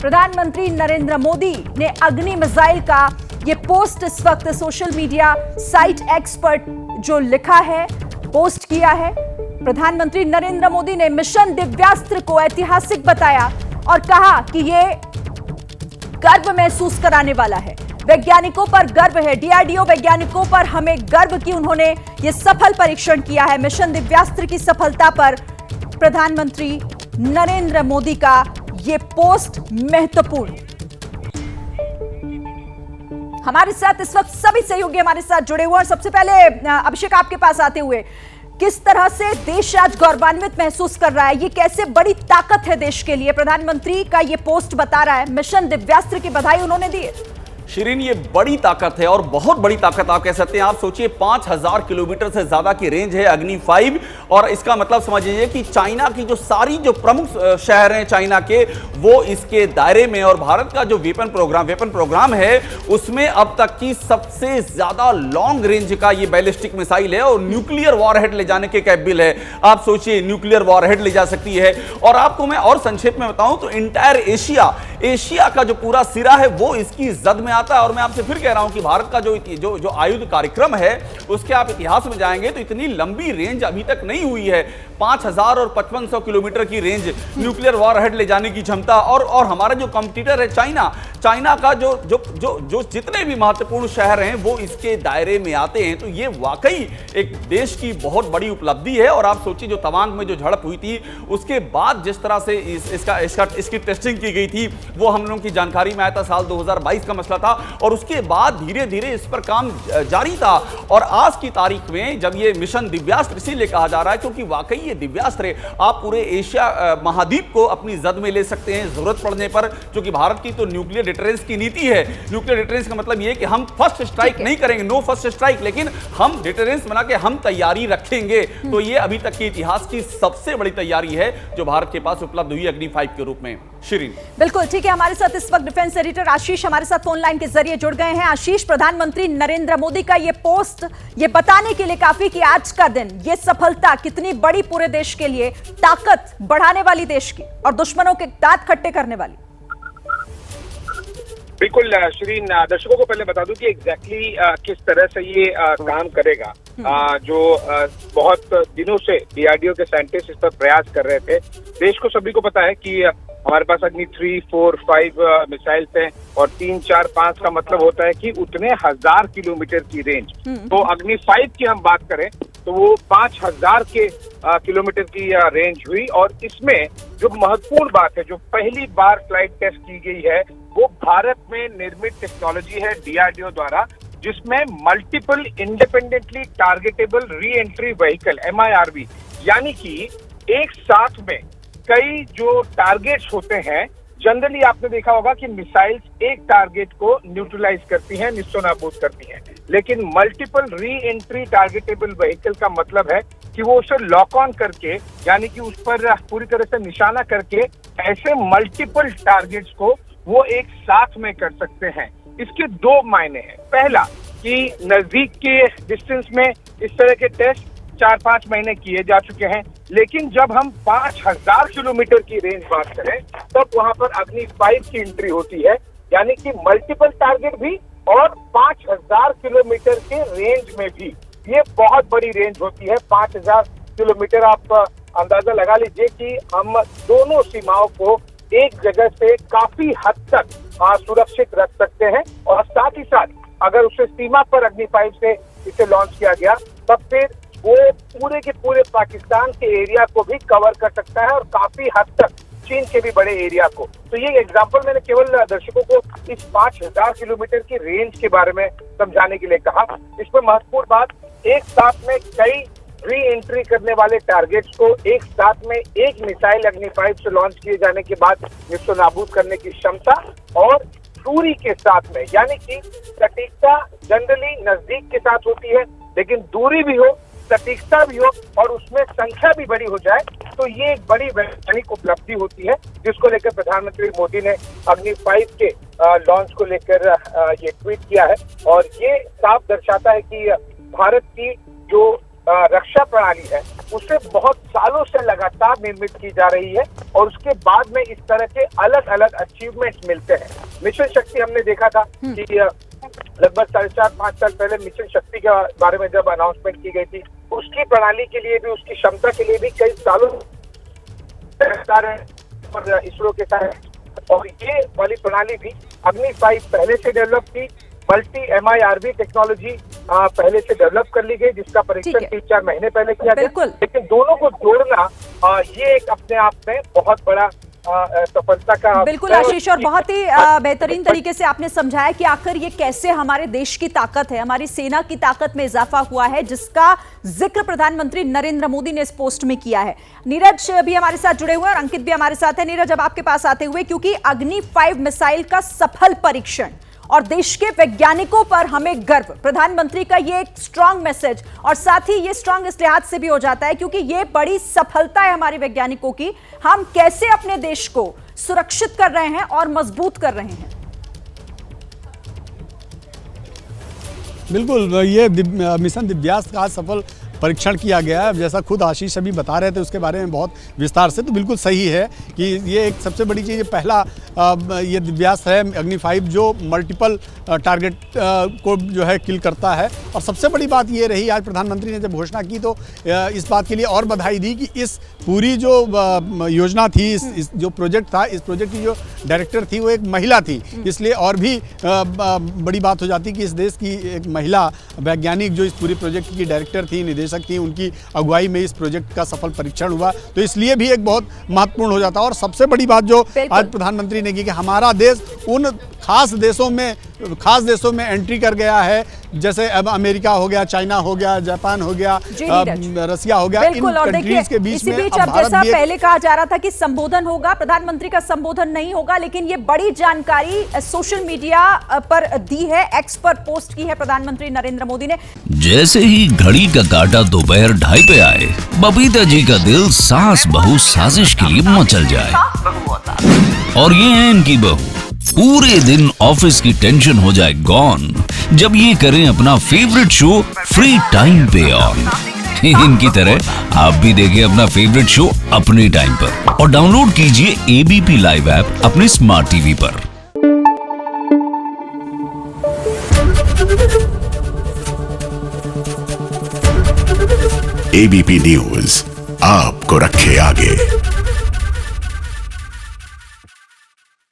प्रधानमंत्री नरेंद्र मोदी ने अग्नि मिसाइल का ये पोस्ट इस वक्त सोशल मीडिया साइट एक्स पर जो लिखा है, पोस्ट किया है। प्रधानमंत्री नरेंद्र मोदी ने मिशन दिव्यास्त्र को ऐतिहासिक बताया और कहा कि ये गर्व महसूस कराने वाला है। वैज्ञानिकों पर गर्व है, डीआरडीओ वैज्ञानिकों पर हमें गर्व की उन्होंने ये सफल परीक्षण किया है। मिशन दिव्यास्त्र की सफलता पर प्रधानमंत्री नरेंद्र मोदी का ये पोस्ट महत्वपूर्ण। हमारे साथ इस वक्त सभी सहयोगी हमारे साथ जुड़े हुए और सबसे पहले अभिषेक आपके पास आते हुए, किस तरह से देश आज गौरवान्वित महसूस कर रहा है? ये कैसे बड़ी ताकत है देश के लिए? प्रधानमंत्री का ये पोस्ट बता रहा है, मिशन दिव्यास्त्र की बधाई उन्होंने दी है। शिरीन, ये बड़ी ताकत है और बहुत बड़ी ताकत आप कह सकते हैं। आप सोचिए 5000 किलोमीटर से ज्यादा की रेंज है अग्नि 5 और इसका मतलब समझिए कि चाइना की जो सारी जो प्रमुख शहर हैं चाइना के, वो इसके दायरे में। और भारत का जो वेपन प्रोग्राम है उसमें अब तक की सबसे ज्यादा लॉन्ग रेंज का ये बैलिस्टिक मिसाइल है और न्यूक्लियर वॉरहेड ले जाने के कैपेबल है। आप सोचिए, न्यूक्लियर वॉरहेड ले जा सकती है। और आपको मैं और संक्षेप में बताऊं तो इंटायर एशिया का जो पूरा सिरा है वो इसकी जद में आता है। और मैं आपसे फिर कह रहा हूं कि भारत का जो आयुध कार्यक्रम है उसके आप इतिहास में जाएंगे तो इतनी लंबी रेंज अभी तक नहीं हुई है। 5000 और 5500 किलोमीटर की रेंज न्यूक्लियर वॉरहेड ले जाने की क्षमता। और हमारा जो कॉम्पिटिटर है चाइना का जो जितने भी महत्वपूर्ण शहर हैं वो इसके दायरे में आते हैं। तो ये वाकई एक देश की बहुत बड़ी उपलब्धि है। और आप सोचिए, जो तवांग में जो झड़प हुई थी उसके बाद जिस तरह से इसकी टेस्टिंग की गई थी वो हम लोगों की जानकारी में आया था। साल 2022 का मसला था और उसके बाद धीरे धीरे इस पर काम जारी था। और आज की तारीख में जब ये मिशन दिव्यास्त्र इसीलिए कहा जा रहा है क्योंकि वाकई ये दिव्यास्त्र आप पूरे एशिया महाद्वीप को अपनी जद में ले सकते हैं जरूरत पड़ने पर। क्योंकि भारत की तो न्यूक्लियर डिटरेंस की नीति है। न्यूक्लियर डिटरेंस का मतलब ये कि हम फर्स्ट स्ट्राइक नहीं करेंगे, नो फर्स्ट स्ट्राइक, लेकिन हम डिटरेंस बना के हम तैयारी रखेंगे। तो ये अभी तक के इतिहास की सबसे बड़ी तैयारी है जो भारत के पास उपलब्ध हुई अग्नि 5 के रूप में। शिरीन, बिल्कुल ठीक है। हमारे साथ इस वक्त डिफेंस एडिटर आशीष हमारे साथ फोन लाइन के जरिए जुड़ गए हैं। आशीष, प्रधानमंत्री नरेंद्र मोदी का ये पोस्ट ये बताने के लिए काफी कि आज का दिन, ये सफलता कितनी बड़ी पूरे देश के लिए, ताकत बढ़ाने वाली देश की और दुश्मनों के दांत खट्टे करने वाली। बिल्कुल शिरीन, दर्शकों को पहले बता दूं कि एग्जैक्टली किस तरह से ये काम करेगा। जो बहुत दिनों से डीआरडीओ के साइंटिस्ट इस पर प्रयास कर रहे थे। देश को सभी को पता है कि हमारे पास अग्नि 3, 4, 5 मिसाइल्स हैं और 3, 4, 5 का मतलब होता है कि उतने 1000 किलोमीटर की रेंज। तो अग्नि 5 की हम बात करें तो वो 5000 के किलोमीटर की रेंज हुई। और इसमें जो महत्वपूर्ण बात है, जो पहली बार फ्लाइट टेस्ट की गई है वो भारत में निर्मित टेक्नोलॉजी है डीआरडीओ द्वारा, जिसमें multiple independently targetable re entry vehicle MIRV, यानी कि एक साथ में कई जो टारगेट्स होते हैं। जनरली आपने देखा होगा कि मिसाइल्स एक टारगेट को न्यूट्रलाइज करती हैं, निस्तो-नाबूद करती हैं, लेकिन multiple re entry targetable vehicle का मतलब है कि वो उसे लॉक ऑन करके, यानी कि उस पर पूरी तरह से निशाना करके ऐसे मल्टीपल टारगेट्स को वो एक साथ में कर सकते हैं। इसके दो मायने हैं। पहला कि नजदीक के डिस्टेंस में इस तरह के टेस्ट 4-5 महीने किए जा चुके हैं, लेकिन जब हम 5000 किलोमीटर की रेंज बात करें तब वहां पर अग्नि 5 की एंट्री होती है, यानी कि मल्टीपल टारगेट भी और 5000 किलोमीटर के रेंज में भी। ये बहुत बड़ी रेंज होती है 5000 किलोमीटर। आप अंदाजा लगा लीजिए कि हम दोनों सीमाओं को एक जगह से काफी हद तक सुरक्षित रख सकते हैं। और साथ ही साथ अगर उसे सीमा पर अग्नि 5 से इसे लॉन्च किया गया तब फिर वो पूरे के पूरे पाकिस्तान के एरिया को भी कवर कर सकता है और काफी हद तक चीन के भी बड़े एरिया को। तो ये एग्जांपल मैंने केवल दर्शकों को इस 5000 किलोमीटर की रेंज के बारे में समझाने के लिए कहा। इसमें महत्वपूर्ण बात, एक साथ में कई री एंट्री करने वाले टारगेट्स को एक साथ में एक मिसाइल अग्नि 5 से लॉन्च किए जाने के बाद निस्तो-नाबूद करने की क्षमता और दूरी के साथ में, यानी कि सटीकता जनरली नजदीक के साथ होती है लेकिन दूरी भी हो, सटीकता भी हो और उसमें संख्या भी बड़ी हो जाए, तो ये एक बड़ी वैज्ञानिक उपलब्धि होती है जिसको लेकर प्रधानमंत्री मोदी ने अग्नि 5 के लॉन्च को लेकर ये ट्वीट किया है। और ये साफ दर्शाता है कि भारत की जो रक्षा प्रणाली है उसे बहुत सालों से लगातार निर्मित की जा रही है और उसके बाद में इस तरह के अलग अलग अचीवमेंट्स मिलते हैं। मिशन शक्ति हमने देखा था कि लगभग 4.5-5 साल पहले मिशन शक्ति के बारे में जब अनाउंसमेंट की गई थी, उसकी प्रणाली के लिए भी, उसकी क्षमता के लिए भी कई सालों और इसरो के साथ, और ये वाली प्रणाली भी अग्नि 5 पहले से डेवलप की, मल्टी MIRV टेक्नोलॉजी पहले से डेवलप कर ली गई, जिसका परीक्षण 3-4 महीने पहले किया गया। लेकिन दोनों को जोड़ना ये एक अपने आप में बहुत बड़ा सफलता का। बिल्कुल आशीष, और बहुत ही बेहतरीन तरीके से आपने समझाया कि आखिर ये कैसे हमारे देश की ताकत है, हमारी सेना की ताकत में इजाफा हुआ है, जिसका जिक्र प्रधानमंत्री नरेंद्र मोदी ने इस पोस्ट में किया है। नीरज भी हमारे साथ जुड़े हुए हैं और अंकित भी हमारे साथ है। नीरज, अब आपके पास आते हुए, क्योंकि अग्नि 5 मिसाइल का सफल परीक्षण और देश के वैज्ञानिकों पर हमें गर्व, प्रधानमंत्री का ये एक स्ट्रांग मैसेज, और साथ ही ये स्ट्रांग इस लिहाज से भी हो जाता है क्योंकि ये बड़ी सफलता है हमारे वैज्ञानिकों की। हम कैसे अपने देश को सुरक्षित कर रहे हैं और मजबूत कर रहे हैं। बिल्कुल, ये मिशन दिव्यास्त्र का सफल परीक्षण किया गया है। जैसा खुद आशीष अभी बता रहे थे उसके बारे में बहुत विस्तार से, तो बिल्कुल सही है कि ये एक सबसे बड़ी चीज़, पहला ये दिव्यास्त्र है अग्नि 5 जो मल्टीपल टारगेट को जो है किल करता है। और सबसे बड़ी बात ये रही, आज प्रधानमंत्री ने जब घोषणा की तो इस बात के लिए और बधाई दी कि इस पूरी जो योजना थी, इस जो प्रोजेक्ट था, इस प्रोजेक्ट की जो डायरेक्टर थी वो एक महिला थी, इसलिए और भी बड़ी बात हो जाती कि इस देश की एक महिला वैज्ञानिक जो इस पूरी प्रोजेक्ट की डायरेक्टर थी, निदेशक थी, उनकी अगुवाई में इस प्रोजेक्ट का सफल परीक्षण हुआ, तो इसलिए भी एक बहुत महत्वपूर्ण हो जाता है। और सबसे बड़ी बात जो आज प्रधानमंत्री ने की कि हमारा देश उन खास देशों में एंट्री कर गया है, जैसे अब अमेरिका हो गया, चाइना हो गया, जापान हो गया, रसिया हो गया, इन कंट्रीज के बीच में। अब जैसा पहले कहा जा रहा था कि संबोधन होगा, प्रधानमंत्री का संबोधन नहीं होगा, लेकिन ये बड़ी जानकारी सोशल मीडिया पर दी है, एक्स पर पोस्ट की है प्रधानमंत्री नरेंद्र मोदी ने। जैसे ही घड़ी का काटा दोपहर 2:30 पे आए, बबीता जी का दिल सास बहू साजिश के लिए मचल जाए। और ये है इनकी बहू, पूरे दिन ऑफिस की टेंशन हो जाए गॉन जब ये करें अपना फेवरेट शो फ्री टाइम पे ऑन। इनकी तरह आप भी देखें अपना फेवरेट शो अपने टाइम पर और डाउनलोड कीजिए ABP लाइव ऐप अपने स्मार्ट टीवी पर। ABP न्यूज आपको रखे आगे।